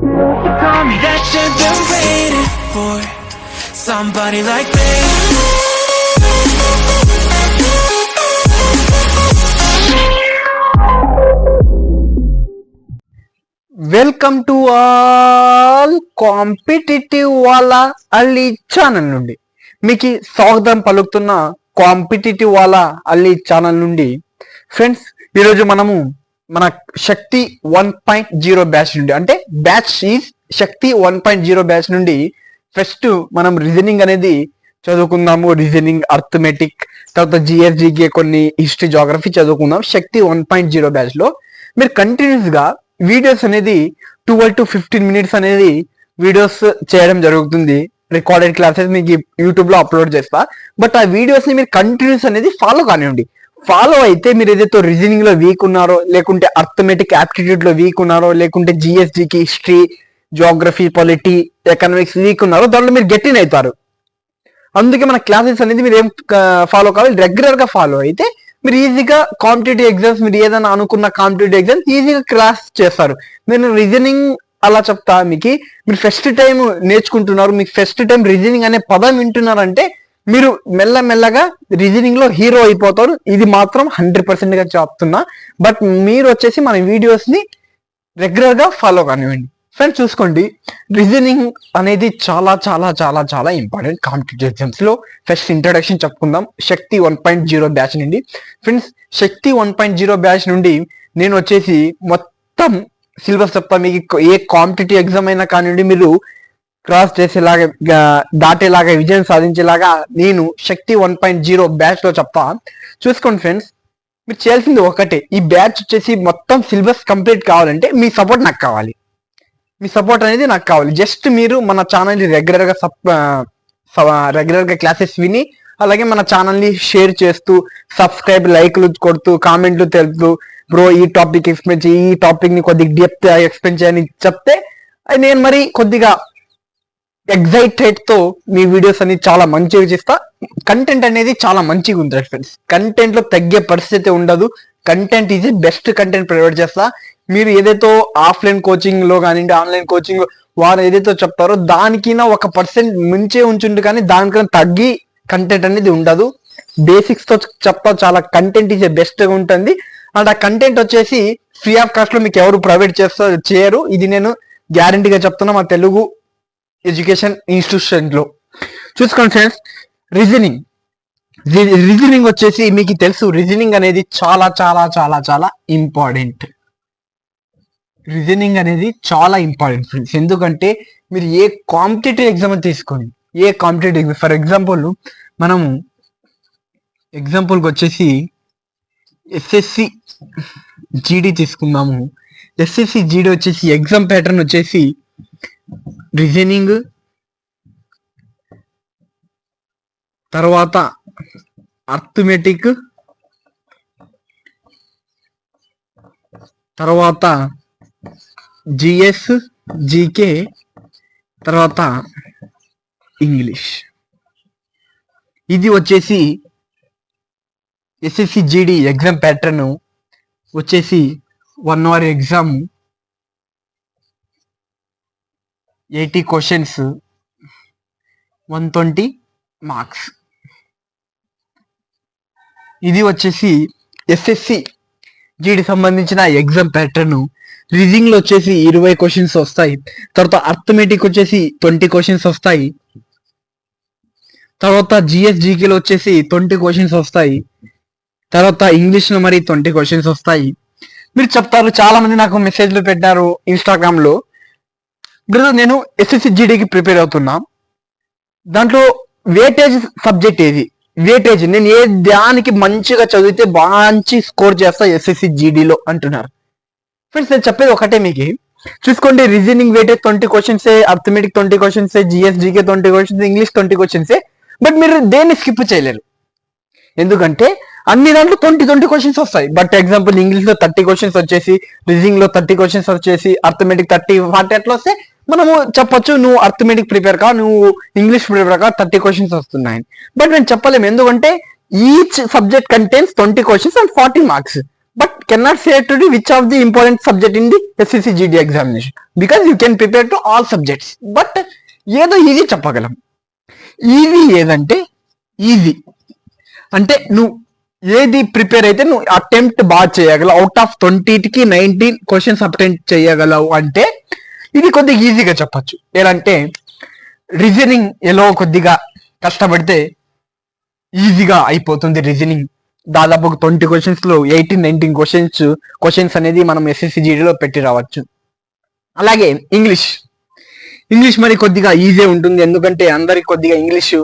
Tell me that you've been waiting for somebody like me. Welcome to all competitive వాళ్ళ అల్లి channel నుండి మీకు స్వాగతం పలుకుతున్న కాంపిటేటివ్ వాళ్ళ అల్లి ఛానల్ నుండి. ఫ్రెండ్స్, ఈరోజు మనము మన శక్తి 1.0 బ్యాచ్ నుండి, అంటే బ్యాచ్ ఈజ్ శక్తి 1.0 బ్యాచ్ నుండి ఫస్ట్ మనం రీజనింగ్ అనేది చదువుకుందాము. రీజనింగ్, అర్థమెటిక్, తర్వాత జిఎస్జికే, కొన్ని హిస్టరీ, జాగ్రఫీ చదువుకుందాం. శక్తి 1.0 బ్యాచ్ లో మీరు కంటిన్యూస్ గా వీడియోస్ అనేది 12 to 15 మినిట్స్ అనేది వీడియోస్ చేయడం జరుగుతుంది. రికార్డెడ్ క్లాసెస్ మీకు యూట్యూబ్ లో అప్లోడ్ చేస్తా. బట్ ఆ వీడియోస్ ని మీరు కంటిన్యూస్ అనేది ఫాలో కానివ్వండి. ఫాలో అయితే మీరు ఏదైతే రీజనింగ్ లో వీక్ ఉన్నారో, లేకుంటే అర్థమెటిక్ యాప్టిట్యూడ్ లో వీక్ ఉన్నారో, లేకుంటే జిఎస్జికి, history, geography, polity, economics weak ఉన్నారో దాంట్లో మీరు గెట్టిన్ అవుతారు. అందుకే మన క్లాసెస్ అనేది మీరు ఏం ఫాలో కావాలి, రెగ్యులర్ గా ఫాలో అయితే మీరు ఈజీగా కాంపిటేటివ్ ఎగ్జామ్స్, మీరు ఏదైనా అనుకున్న కాంపిటేటివ్ ఎగ్జామ్స్ ఈజీగా క్లాస్ చేస్తారు. నేను రీజనింగ్ అలా చెప్తా మీకు. మీరు ఫస్ట్ టైం నేర్చుకుంటున్నారు, మీకు ఫస్ట్ టైం రీజనింగ్ అనే పదం వింటున్నారంటే మీరు మెల్లమెల్లగా రీజనింగ్ లో హీరో అయిపోతారు. ఇది మాత్రం 100% గా చెప్తున్నా. బట్ మీరు వచ్చేసి మన వీడియోస్ ని రెగ్యులర్ గా ఫాలో కానివ్వండి. ఫ్రెండ్స్, చూసుకోండి, రీజనింగ్ అనేది చాలా చాలా చాలా చాలా ఇంపార్టెంట్ కాంపిటేటివ్ ఎగ్జామ్స్ లో. ఫస్ట్ ఇంట్రడక్షన్ చెప్పుకుందాం శక్తి 1.0 బ్యాచ్ నుండి. ఫ్రెండ్స్, శక్తి 1.0 బ్యాచ్ నుండి నేను వచ్చేసి మొత్తం సిలబస్ చెప్తా మీకు. ఏ కాంపిటేటివ్ ఎగ్జామ్ అయినా కానివ్వండి, మీరు క్రాస్ చేసేలాగా, దాటేలాగా, విజయం సాధించేలాగా నేను శక్తి 1.0 బ్యాచ్ లో చెప్తా. చూసుకోండి ఫ్రెండ్స్, మీరు చేయాల్సింది ఒకటే. ఈ బ్యాచ్ వచ్చేసి మొత్తం సిలబస్ కంప్లీట్ కావాలంటే మీ సపోర్ట్ నాకు కావాలి. మీ సపోర్ట్ అనేది నాకు కావాలి. జస్ట్ మీరు మన ఛానల్ ని రెగ్యులర్ గా క్లాసెస్ విని, అలాగే మన ఛానల్ ని షేర్ చేస్తూ, సబ్స్క్రైబ్, లైక్లు కొడుతూ, కామెంట్లు తెలుపుతూ, బ్రో ఈ టాపిక్ ఎక్స్ప్లెయిన్ చేయి, ఈ టాపిక్ ని కొద్దిగా డెప్త్ ఎక్స్ప్లెయిన్ చేయని చెప్తే నేను మరి కొద్దిగా ఎగ్జైటెడ్ తో మీ వీడియోస్ అనేది చాలా మంచిగా చేస్తా. కంటెంట్ అనేది చాలా మంచిగా ఉంటుంది ఫ్రెండ్స్. కంటెంట్ లో తగ్గే పరిస్థితి ఉండదు. Content is best content provide చేస్తా. మీరు ఏదైతే ఆఫ్లైన్ కోచింగ్ లో కానివ్వండి, ఆన్లైన్ కోచింగ్ వారు ఏదైతే చెప్తారో దానికైనా 1% మించే ఉంచుండు, కానీ దానికన్నా తగ్గి కంటెంట్ అనేది ఉండదు. బేసిక్స్ తో చెప్తా. చాలా కంటెంట్ ఈజ్ బెస్ట్ గా ఉంటుంది. అండ్ ఆ కంటెంట్ వచ్చేసి ఫ్రీ ఆఫ్ కాస్ట్ లో మీకు ఎవరు ప్రొవైడ్ చేయరు. ఇది నేను గ్యారంటీగా చెప్తున్నా మా తెలుగు ఎడ్యుకేషన్ ఇన్స్టిట్యూషన్ లో. చూసుకోండి ఫ్రెండ్స్, రీజనింగ్ వచ్చేసి మీకు తెలుసు, రీజనింగ్ అనేది చాలా చాలా చాలా చాలా ఇంపార్టెంట్. రీజనింగ్ అనేది చాలా ఇంపార్టెంట్ ఫ్రెండ్స్. ఎందుకంటే మీరు ఏ కాంపిటేటివ్ ఎగ్జామ్ తీసుకోండి, ఏ కాంపిటేటివ్ ఎగ్జామ్, ఫర్ ఎగ్జాంపుల్ మనము ఎగ్జాంపుల్కి వచ్చేసి ఎస్ఎస్సి జీడీ తీసుకుందాము. ఎస్ఎస్సి జీడీ వచ్చేసి ఎగ్జామ్ ప్యాటర్న్ వచ్చేసి రీజనింగ్, తర్వాత అర్థమెటిక్, తర్వాత జిఎస్, జీకే, తర్వాత ఇంగ్లీష్. ఇది వచ్చేసి ఎస్ఎస్సి జీడీ ఎగ్జామ్ ప్యాటర్న్ వచ్చేసి 1 hour ఎగ్జామ్, 80 క్వశ్చన్స్, 120 మార్క్స్. ఇది వచ్చేసి ఎస్ఎస్సి జీడీ సంబంధించిన ఎగ్జామ్ ప్యాటర్న్. రీజనింగ్ లో వచ్చేసి 20 క్వశ్చన్స్ వస్తాయి. తర్వాత అర్థమెటిక్ వచ్చేసి 20 క్వశ్చన్స్ వస్తాయి. తర్వాత జిఎస్జికేలో వచ్చేసి 20 క్వశ్చన్స్ వస్తాయి. తర్వాత ఇంగ్లీష్ లో మరి 20 క్వశ్చన్స్ వస్తాయి. మీరు చెప్తారు, చాలా మంది నాకు మెసేజ్లు పెట్టారు ఇన్స్టాగ్రామ్ లో, బ్రదర్ నేను ఎస్ఎస్సి జీడీకి ప్రిపేర్ అవుతున్నా, దాంట్లో వేటేజ్ సబ్జెక్ట్ ఏది, వేటేజ్ నేను ఏ దానికి మంచిగా చదివితే మంచి స్కోర్ చేస్తా ఎస్ఎస్సి జీడీలో అంటున్నారు. ఫ్రెండ్స్, నేను చెప్పేది ఒకటే మీకు. చూసుకోండి, రీజనింగ్ వెయిటేజ్ 20 క్వశ్చన్సే, అర్థమెటిక్ 20 క్వశ్చన్సే, జిఎస్జికే 20 క్వశ్చన్స్, ఇంగ్లీష్ 20 క్వశ్చన్సే. బట్ మీరు దేన్ని స్కిప్ చేయలేరు. ఎందుకంటే అన్ని దాంట్లో 20 క్వశ్చన్స్ వస్తాయి. బట్ ఎగ్జాంపుల్ ఇంగ్లీష్ లో 30 క్వశ్చన్స్ వచ్చేసి, రీజనింగ్ లో 30 క్వశ్చన్స్ వచ్చేసి, అర్థమెటిక్ 30, 40 అట్లా వస్తే మనము చెప్పొచ్చు నువ్వు అర్థమెటిక్ ప్రిపేర్ కా, నువ్వు ఇంగ్లీష్ ప్రిపేర్ కా, 30 క్వశ్చన్స్ వస్తున్నాయి. బట్ నేను చెప్పలేము, ఎందుకంటే each subject contains 20 questions and 40 marks. but cannot say to the which of the important subject in the SSC GD examination because you can prepare to all subjects. But ఏదో easy చెప్పగలం. Easy ఏదంటే easy అంటే నువ్వు ఏది prepare అయితే నువ్వు attempt బాగా చేయగలవు, అవుట్ ఆఫ్ 20కి 19 క్వశ్చన్స్ అటెంప్ట్ చేయగలవు అంటే ఇది కొద్దిగా ఈజీగా చెప్పచ్చు. ఎలా అంటే రీజనింగ్ ఎలా కొద్దిగా కష్టపడితే ఈజీగా అయిపోతుంది. రీజనింగ్ దాదాపు 20 క్వశ్చన్స్ లో 18-19 క్వశ్చన్స్ అనేది మనం SSC GDలో పెట్టి రావచ్చు. అలాగే ఇంగ్లీష్ మరి కొద్దిగా ఈజీ ఉంటుంది, ఎందుకంటే అందరికి కొద్దిగా ఇంగ్లీష్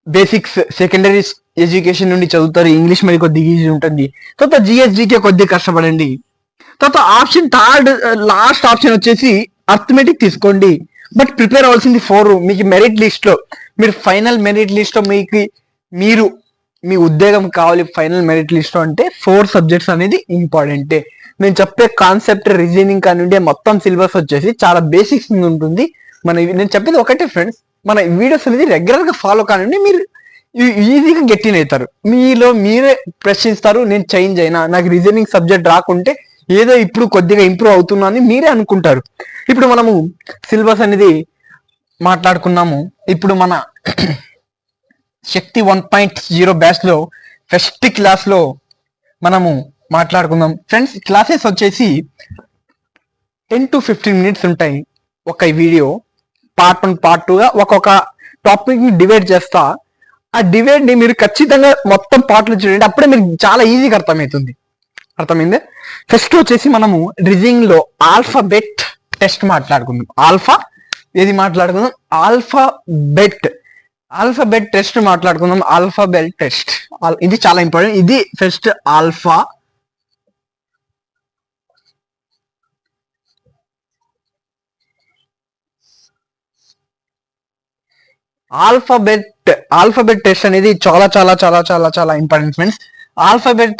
బేసిక్స్ సెకండరీ ఎడ్యుకేషన్ నుండి చదువుతారు. ఇంగ్లీష్ మరి కొద్దిగా ఈజీ ఉంటుంది. తర్వాత GSGకే కొద్దిగా కష్టపడండి. తర్వాత ఆప్షన్ లాస్ట్ ఆప్షన్ వచ్చేసి అర్థమెటిక్ తీసుకోండి. బట్ ప్రిపేర్ అవ్వాల్సింది 4. మీకు మెరిట్ లిస్ట్ లో మీరు ఫైనల్ మెరిట్ లిస్ట్ లో మీరు మీ ఉద్యోగం కావాలి ఫైనల్ మెరిట్ లిస్ట్ లో అంటే 4 సబ్జెక్ట్స్ అనేది ఇంపార్టెంటే. నేను చెప్పే కాన్సెప్ట్ రీజనింగ్ కానివ్వండి మొత్తం సిలబస్ వచ్చేసి చాలా బేసిక్స్ ఉంటుంది. నేను చెప్పేది ఒకటే ఫ్రెండ్స్, మన వీడియోస్ అనేది రెగ్యులర్ గా ఫాలో కానివ్వండి, మీరు ఈజీగా గెట్టిన్ అవుతారు. మీలో మీరే ప్రశ్నిస్తారు, నేను చేంజ్ అయినా, నాకు రీజనింగ్ సబ్జెక్ట్ రాకుంటే ఏదో ఇప్పుడు కొద్దిగా ఇంప్రూవ్ అవుతున్నా అని మీరే అనుకుంటారు. ఇప్పుడు మనము సిలబస్ అనేది మాట్లాడుకున్నాము. ఇప్పుడు మన శక్తి 1.0 బ్యాచ్ లో ఫస్ట్ క్లాస్ లో మనము మాట్లాడుకుందాం ఫ్రెండ్స్. క్లాసెస్ వచ్చేసి 10 to 15 minutes ఉంటాయి. ఒక వీడియో పార్ట్ 1 పార్ట్ 2గా ఒక్కొక్క టాపిక్ ని డివైడ్ చేస్తా. ఆ డివైడ్ ని మీరు ఖచ్చితంగా మొత్తం పార్ట్లు చూడండి, అప్పుడే మీకు చాలా ఈజీగా అర్థమవుతుంది. అర్థమైందే. ఫస్ట్ వచ్చేసి మనము రీజనింగ్ లో ఆల్ఫాబెట్ టెస్ట్ మాట్లాడుకుందాం. ఆల్ఫాబెట్ టెస్ట్ మాట్లాడుకుందాం. ఆల్ఫాబెట్ టెస్ట్ ఇది చాలా ఇంపార్టెంట్. ఇది ఫస్ట్ ఆల్ఫాబెట్ టెస్ట్ అనేది చాలా చాలా చాలా చాలా చాలా ఇంపార్టెంట్ ఫ్రెండ్స్. ఆల్ఫాబెట్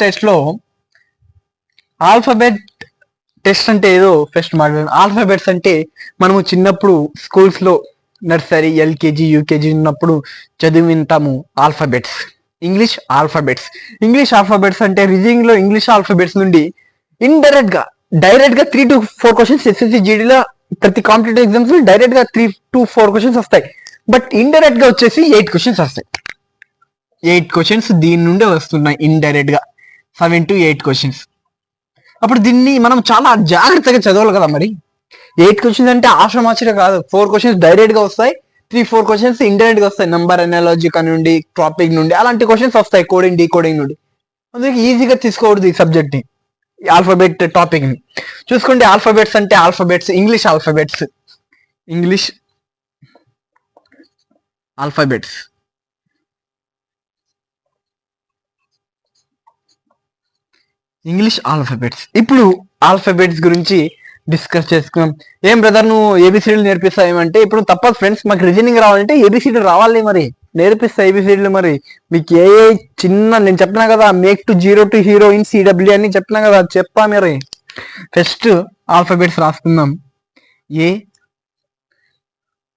టెస్ట్ అంటే ఏదో ఫస్ట్ మాట్లాడాలి. ఆల్ఫాబెట్స్ అంటే మనము చిన్నప్పుడు స్కూల్స్ లో నర్సరీ, LKG, UKG ఉన్నప్పుడు చదివింటాము ఆల్ఫాబెట్స్. ఇంగ్లీష్ ఆల్ఫాబెట్స్ అంటే రీజనింగ్ లో ఇంగ్లీష్ ఆల్ఫాబెట్స్ నుండి డైరెక్ట్ గా 3 to 4 క్వశ్చన్స్ SSC GDలో ప్రతి కాంపిటేటివ్ ఎగ్జామ్స్ లో డైరెక్ట్ గా 3 to 4 క్వశ్చన్స్ వస్తాయి. బట్ ఇండైరెక్ట్ గా వచ్చేసి 8 క్వశ్చన్స్ వస్తాయి. 8 క్వశ్చన్స్ దీని నుండే వస్తున్నాయి ఇండైరెక్ట్ గా, 7 to 8 క్వశ్చన్స్. అప్పుడు దీన్ని మనం చాలా జాగ్రత్తగా చదవాలి కదా. మరి 8 క్వశ్చన్స్ అంటే ఆశ్రమాచర్య కాదు. 4 క్వశ్చన్స్ డైరెక్ట్ గా వస్తాయి, 3-4 క్వశ్చన్స్ ఇండైరెక్ట్ గా వస్తాయి. నంబర్ అనాలజీ నుండి, టాపిక్ నుండి అలాంటి క్వశ్చన్స్ వస్తాయి, కోడింగ్ డీకోడింగ్ నుండి. అందుకే ఈజీగా తీసుకోకూడదు ఈ సబ్జెక్ట్ ని, ఆల్ఫాబెట్ టాపిక్ ని. చూసుకోండి, ఆల్ఫాబెట్స్ అంటే ఇంగ్లీష్ ఆల్ఫాబెట్స్. ఇప్పుడు ఆల్ఫాబెట్స్ గురించి డిస్కస్ చేసుకుందాం. ఏం బ్రదర్ నువ్వు ఏబిసిడీలు నేర్పిస్తావు ఏమంటే, ఇప్పుడు తప్పదు ఫ్రెండ్స్, మాకు రీజనింగ్ రావాలంటే ఏబిసిడీ రావాలి. మరి నేర్పిస్తా ఏబిసిడీలు. మరి మీకు నేను చెప్పినా కదా, make to zero to hero in CW అని చెప్పినా కదా, చెప్పా. మరి ఫస్ట్ ఆల్ఫాబెట్స్ రాసుకుందాం.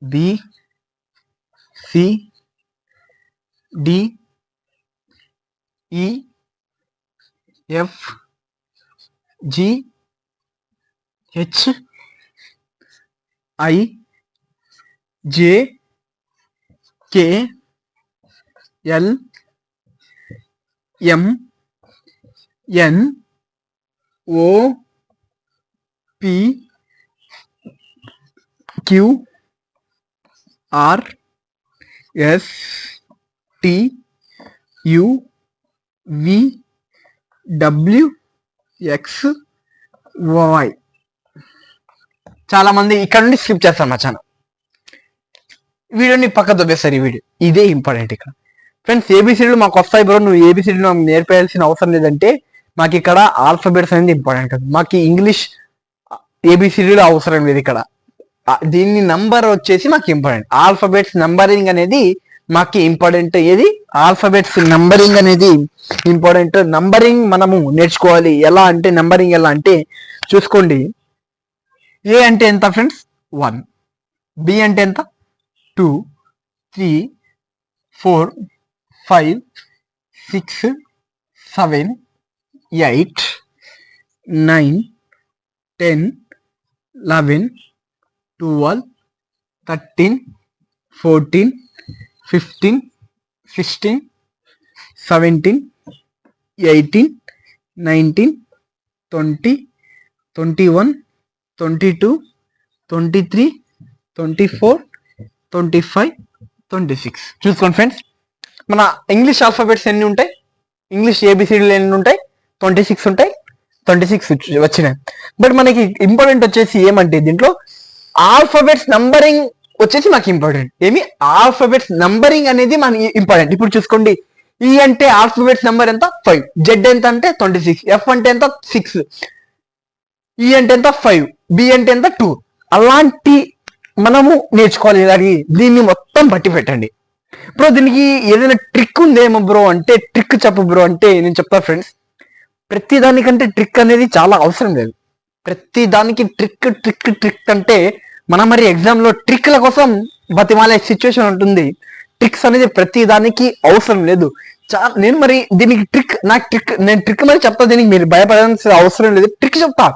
ABCDEFGHIJKLMNOPQRSTUVWXY. చాలా మంది ఇక్కడ నుండి స్కిప్ చేస్తారు మా ఛానల్ వీడియోని పక్క దొబ్బేస్తారు. ఈ వీడియో ఇదే ఇంపార్టెంట్. ఇక్కడ ఫ్రెండ్స్ ఏబిసిడీలు మాకు వస్తాయి బ్రో, నువ్వు ఏబిసిడీలు మాకు నేర్పేయాల్సిన అవసరం లేదంటే, మాకు ఇక్కడ ఆల్ఫాబెట్స్ అనేది ఇంపార్టెంట్ కదా. మాకు ఇంగ్లీష్ ఏబిసిడీలు అవసరం లేదు ఇక్కడ. దీన్ని నంబర్ వచ్చేసి మాకు ఇంపార్టెంట్. ఆల్ఫాబెట్స్ నంబరింగ్ అనేది మాకు ఇంపార్టెంట్. ఆల్ఫాబెట్స్ నంబరింగ్ అనేది ఇంపార్టెంట్. నంబరింగ్ మనము నేర్చుకోవాలి. నంబరింగ్ ఎలా అంటే చూసుకోండి. A అంటే ఎంత ఫ్రెండ్స్? 1. B అంటే ఎంత? 2, 3, 4, 5, 6, 7, 8 9 10 11 12 13 14 15 16 17 18 19 20 21 22 23 24 25 26 చూసుకోండి ఫ్రెండ్స్. మన ఇంగ్లీష్ ఆల్ఫాబెట్స్ ఎన్ని ఉంటాయి, ఇంగ్లీష్ ఏబిసిడీలు ఎన్ని ఉంటాయి, 26 ఉంటాయి. 26 వచ్చినాయి. బట్ మనకి ఇంపార్టెంట్ వచ్చేసి ఏమంటే దీంట్లో ఆల్ఫాబెట్స్ నంబరింగ్ వచ్చేసి మాకు ఇంపార్టెంట్. ఏమి ఆల్ఫాబెట్స్ నంబరింగ్ అనేది మన ఇంపార్టెంట్. ఇప్పుడు చూసుకోండి, ఈ అంటే ఆల్ఫాబెట్స్ నెంబర్ ఎంత 5, జెడ్ ఎంత అంటే 26, ఎఫ్ అంటే ఎంత 6, ఈ అంటే ఎంత 5, బి అంటే ఎంత 2. అలాంటి మనము నేర్చుకోవాలి. అది దీన్ని మొత్తం బట్టి పెట్టండి. బ్రో దీనికి ఏదైనా ట్రిక్ ఉందేమో బ్రో అంటే, ట్రిక్ చెప్పు బ్రో అంటే నేను చెప్తా ఫ్రెండ్స్. ప్రతి దానికంటే ట్రిక్ అనేది చాలా అవసరం లేదు. ప్రతి దానికి ట్రిక్ ట్రిక్ ట్రిక్ అంటే మనం మరి ఎగ్జామ్ లో ట్రిక్ల కోసం బతిమాలే సిచ్యువేషన్ ఉంటుంది. ట్రిక్స్ అనేది ప్రతి దానికి అవసరం లేదు. నేను మరి దీనికి నేను ట్రిక్ మరి చెప్తా, దీనికి మీరు భయపడాల్సిన అవసరం లేదు. ట్రిక్ చెప్తా,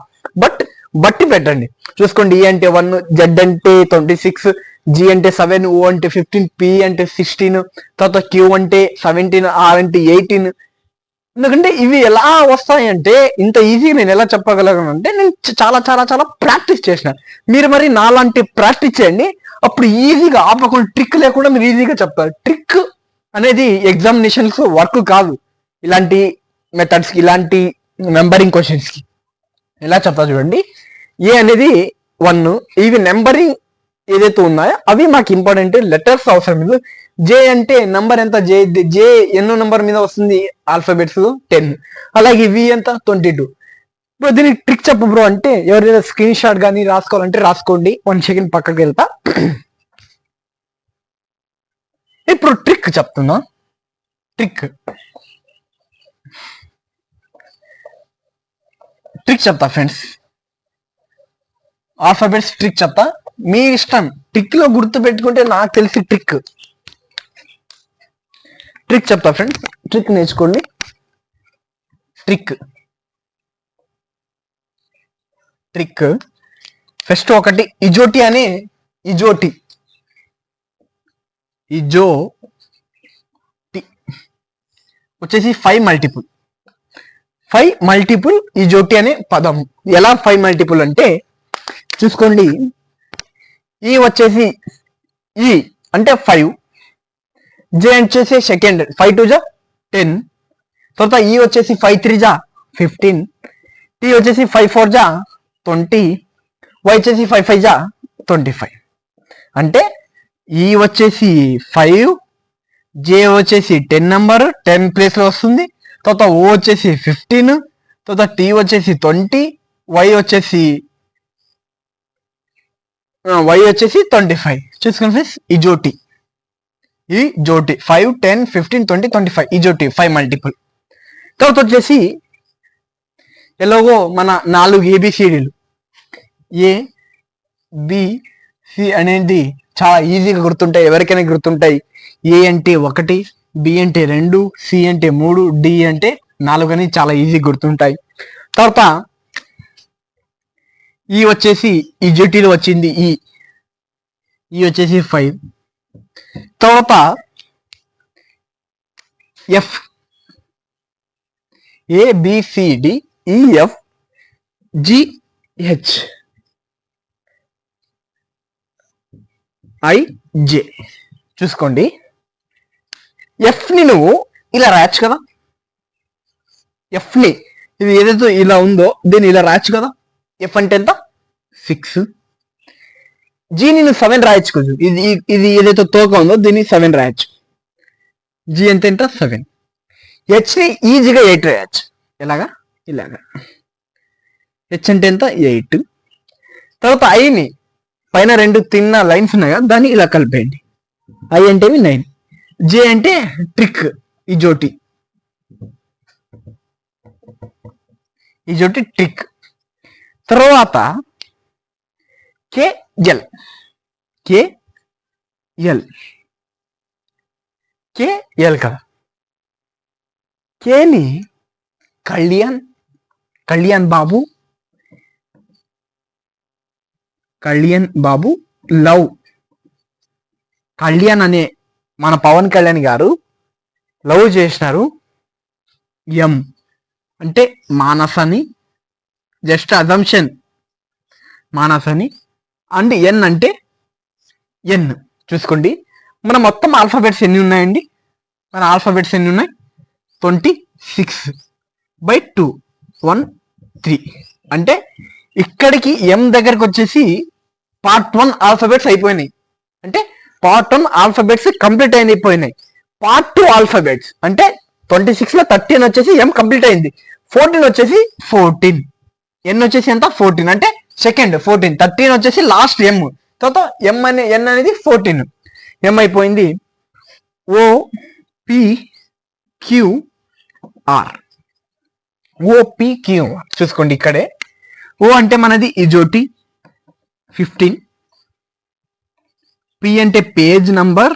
బట్టి పెట్టండి. చూసుకోండి, ఈ అంటే 1, జెడ్ అంటే 26, జి అంటే 7, ఓ అంటే 15, పి అంటే 16, తర్వాత క్యూ అంటే 17, ఆర్ అంటే 18. ఎందుకంటే ఇవి ఎలా వస్తాయంటే ఇంత ఈజీగా నేను ఎలా చెప్పగలను అంటే నేను చాలా చాలా చాలా ప్రాక్టీస్ చేసిన. మీరు మరి నాలాంటి ప్రాక్టీస్ చేయండి, అప్పుడు ఈజీగా ఆపకుండా ట్రిక్ లేకుండా మీరు ఈజీగా చెప్తారు. ట్రిక్ అనేది ఎగ్జామినేషన్స్ వర్క్ కాదు. ఇలాంటి మెథడ్స్ కి, ఇలాంటి నెంబరింగ్ క్వశ్చన్స్ కి ఎలా చెప్తా చూడండి. ఏ అనేది 1, ఇవి నెంబరింగ్ ఏదైతే ఉన్నాయో అవి మాకు ఇంపార్టెంట్. లెటర్స్ అవసరం లేదు. జే అంటే నంబర్ ఎంత, జే ఎన్నో నంబర్ మీద వస్తుంది ఆల్ఫాబెట్స్ 10. అలాగే వి ఎంత 22. బ్రో దీనికి ట్రిక్ చెప్పు బ్రో అంటే, ఎవరైనా స్క్రీన్ షాట్ కానీ రాసుకోవాలంటే రాసుకోండి. 1 సెకండ్ పక్కకి వెళ్తా. ఇప్పుడు ట్రిక్ చెప్తున్నా. ట్రిక్ చెప్తా ఫ్రెండ్స్. ఆల్ఫాబెట్స్ ట్రిక్ చెప్తా, మీ ఇష్టం. ట్రిక్ లో గుర్తు పెట్టుకుంటే నాకు తెలిసి ట్రిక్ చెప్తా ఫ్రెండ్స్. ట్రిక్ నేర్చుకోండి. ట్రిక్ ఫస్ట్ ఒకటి ఇజోటి అనే ఇజోటి వచ్చేసి 5 మల్టిపుల్ ఇజోటి అనే పదం. ఎలా 5 మల్టిపుల్ అంటే చూసుకోండి, ఈ వచ్చేసి ఈ అంటే 5, జే వచ్చేసి సెకండ్ 5 2 జా 10, తర్వాత ఈ వచ్చేసి 5 3 జా 15, టీ వచ్చేసి 5 4 జా 20, వై వచ్చేసి 5 5 జా 25. అంటే ఈ వచ్చేసి 5, జే వచ్చేసి 10 నెంబర్ 10 ప్లేస్ లో వస్తుంది, తర్వాత ఓ వచ్చేసి 15, తర్వాత టీ వచ్చేసి 20, వై వచ్చేసి 25. చూసుకోండి ఫ్రెండ్స్, ఈ జోటి 5 10 15 20 25 ఈ జోటి 5 మల్టిపుల్. తర్వాత వచ్చేసి ఎలాగో మన 4 ఏబిసిడీలు ఏ బి సి అనేది చాలా ఈజీగా గుర్తుంటాయి, ఎవరికైనా గుర్తుంటాయి. ఏ అంటే 1, బి అంటే 2, సి అంటే 3, డి అంటే 4 అని చాలా ఈజీగా గుర్తుంటాయి. తర్వాత ఈ వచ్చేసి ఈ జోటీలో వచ్చింది ఈ వచ్చేసి 5. తర్వాత ఎఫ్ ABCDEF GHIJ చూసుకోండి. ఎఫ్ ని నువ్వు ఇలా రాయచ్చు కదా, ఎఫ్ ని ఇది ఏదైతే ఇలా ఉందో దీన్ని ఇలా రాయచ్చు కదా. ఎఫ్ అంటే ఎంత 6. జీని నువ్వు 7 రాయచ్చు కదా, ఇది ఏదైతే తోక ఉందో దీన్ని 7 రాయచ్చు. జీ ఎంత 7. హెచ్ ని ఈజీగా 8 రాయచ్చు. ఇలాగా హెచ్ అంటే ఎంత 8. తర్వాత ఐని పైన 2 తిన్న లైన్స్ ఉన్నాయి కదా, దాన్ని ఇలా కలిపేయండి. ఐ అంటే 9. జే అంటే ట్రిక్, ఈ జోటి ట్రిక్. తర్వాత కేఎల్ కదా, కేని కళ్యాణ్, కళ్యాణ్ బాబు, కళ్యాణ్ బాబు లవ్. కళ్యాణ్ అనే మన పవన్ కళ్యాణ్ గారు లవ్ చేసినారు. ఎం అంటే మానస్ అని, జస్ట్ అజంప్షన్ మానస్ అని. అండ్ ఎన్ అంటే ఎన్. చూసుకోండి మన మొత్తం ఆల్ఫాబెట్స్ ఎన్ని ఉన్నాయండి? మన ఆల్ఫాబెట్స్ ఎన్ని ఉన్నాయి? 26/2 1 3. అంటే ఇక్కడికి ఎం దగ్గరకు వచ్చేసి పార్ట్ 1 ఆల్ఫాబెట్స్ అయిపోయినాయి. అంటే పార్ట్ 1 ఆల్ఫాబెట్స్ కంప్లీట్ అయిపోయినాయి. పార్ట్ 2 ఆల్ఫాబెట్స్ అంటే 26 లో 13 వచ్చేసి ఎం కంప్లీట్ అయింది. 14 వచ్చేసి 14. ఎన్ వచ్చేసి ఎంత? 14. అంటే సెకండ్ 14. 13 వచ్చేసి లాస్ట్ ఎం. తర్వాత ఎం అనే ఎన్ అనేది 14. ఎం అయిపోయింది. O P Q R. OPQR చూసుకోండి ఇక్కడే. ఓ అంటే మనది ఇజోటి 15. పి అంటే page number,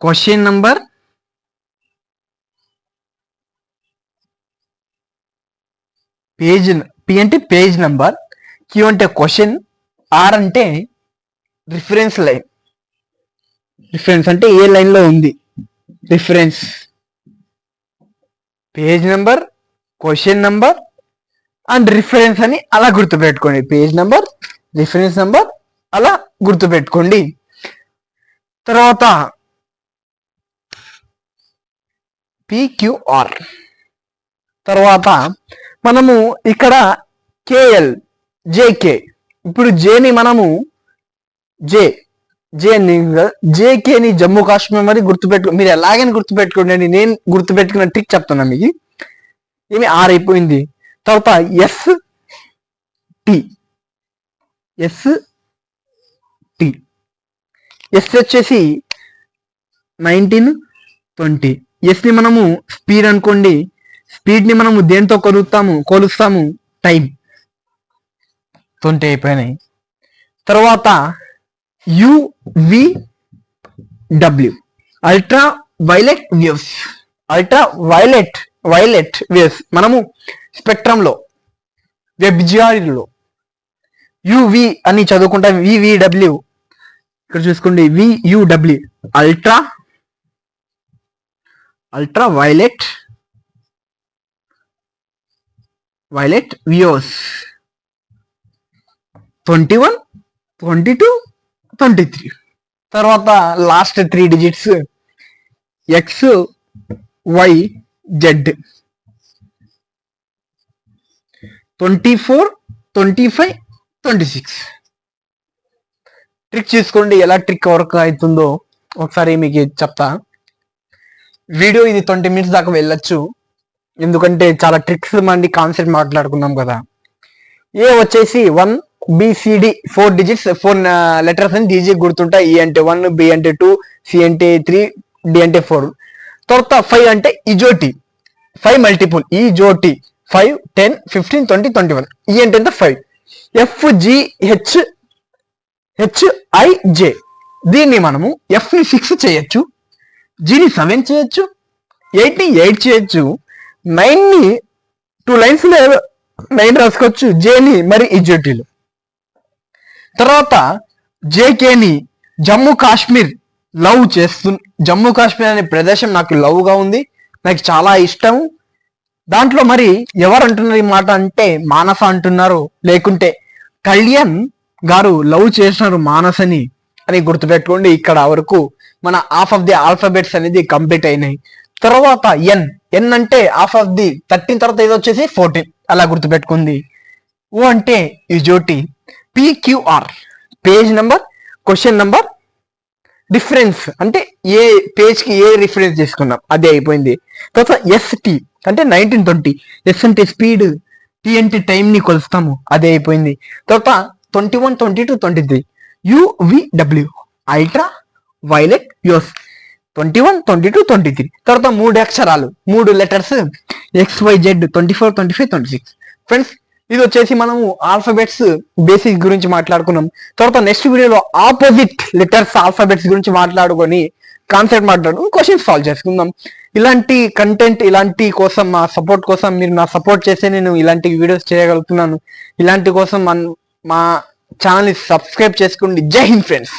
question number, page. P అంటే పేజ్ నంబర్, క్యూ అంటే క్వశ్చన్, ఆర్ అంటే రిఫరెన్స్ లైన్. రిఫరెన్స్ అంటే ఏ లైన్ లో ఉంది reference. Page number, question number and reference అని అలా గుర్తుపెట్టుకోండి. పేజ్ నెంబర్, రిఫరెన్స్ నెంబర్ అలా గుర్తుపెట్టుకోండి. తర్వాత PQR. తర్వాత మనము ఇక్కడ KL, JK. ఇప్పుడు జేని మనము జేకేని జమ్మూ కాశ్మీర్ మరి గుర్తుపెట్టుకో. మీరు ఎలాగైనా గుర్తుపెట్టుకోండి. నేను గుర్తుపెట్టుకున్న ట్రిక్ చెప్తున్నా మీకు. ఏమి ఆర్ అయిపోయింది. తర్వాత ST. ఎస్ వచ్చేసి 19 20. ఎస్ ని మనము స్పీడ్ అనుకోండి. స్పీడ్ ని మనము దేంతో కొలుస్తాము? టైం. 20 అయిపోయినాయి. తర్వాత UVW ultra violet waves. Violet waves మనము స్పెక్ట్రంలో, వెబ్జిఆర్లో UV అని చదువుకుంటాం. VVW ఇక్కడ చూసుకోండి. VUW ultra violet waves 21 22 23. తర్వాత లాస్ట్ 3 డిజిట్స్ XYZ 24 25 26. ట్రిక్ చూసుకోండి ఎలా ట్రిక్ వర్క్ అవుతుందో ఒకసారి మీకు చెప్తా. వీడియో ఇది 20 minutes దాకా వెళ్ళొచ్చు, ఎందుకంటే చాలా ట్రిక్స్ మంది కాన్సెప్ట్ మాట్లాడుకున్నాం కదా. ఏ వచ్చేసి 1 BCD 4 డిజిట్స్, 4 లెటర్స్ అని ఈజీ గుర్తుంటాయి. E అంటే 1, B అంటే 2, C అంటే 3, D అంటే 4. తర్వాత 5 అంటే ఇజోటి, 5 మల్టిపుల్ ఈజోటి 5 10 15 20 21. E అంటే ఎంత? 5. FGHHIJ దీన్ని మనము F ని 6 చేయొచ్చు, G ని 7 చేయొచ్చు, 8 ని 8 చేయొచ్చు, 9 ని 2 లైన్స్ 9 రాసుకోవచ్చు, J ని మరి ఇజోటిలో. తర్వాత JKని జమ్మూ కాశ్మీర్ లవ్ జమ్మూ కాశ్మీర్ అనే ప్రదేశం నాకు లవ్ గా ఉంది, నాకు చాలా ఇష్టం. దాంట్లో మరి ఎవరు అంటున్నారు ఈ మాట అంటే మానస అంటున్నారు, లేకుంటే కళ్యాణ్ గారు లవ్ చేసినారు మానసని అని గుర్తుపెట్టుకోండి. ఇక్కడ వరకు మన హాఫ్ ఆఫ్ ది ఆల్ఫాబెట్స్ అనేది కంప్లీట్ అయినాయి. తర్వాత ఎన్ అంటే హాఫ్ ఆఫ్ ది 13 తర్వాత ఇది వచ్చేసి 14 అలా గుర్తుపెట్టుకుంది. ఓ అంటే ఇజోటి, PQR page number, question number, reference అంటే ఏ పేజ్ కి ఏ రిఫరెన్స్ తీసుకున్నాం అదే అయిపోయింది. తర్వాత ST అంటే 19 20. S అంటే స్పీడ్, T అంటే టైం ని కొలుస్తాము అదే అయిపోయింది. తర్వాత 21 22 23. UVW ultra violet waves 21 22 23. తర్వాత 3 అక్షరాలు 3 లెటర్స్ XYZ 24 25 26. ఫ్రెండ్స్ ఇది వచ్చేసి మనము ఆల్ఫాబెట్స్ బేసిక్ గురించి మాట్లాడుకున్నాం. తర్వాత నెక్స్ట్ వీడియోలో ఆపోజిట్ లెటర్స్ ఆల్ఫాబెట్స్ గురించి మాట్లాడుకొని కాన్సెప్ట్ మాట్లాడుకుని క్వశ్చన్స్ సాల్వ్ చేసుకుందాం. ఇలాంటి కంటెంట్ ఇలాంటి కోసం మా సపోర్ట్ కోసం మీరు నా సపోర్ట్ చేస్తే నేను ఇలాంటి వీడియోస్ చేయగలుగుతున్నాను. ఇలాంటి కోసం మా ఛానల్ని సబ్స్క్రైబ్ చేసుకోండి. జై హింద్ ఫ్రెండ్స్.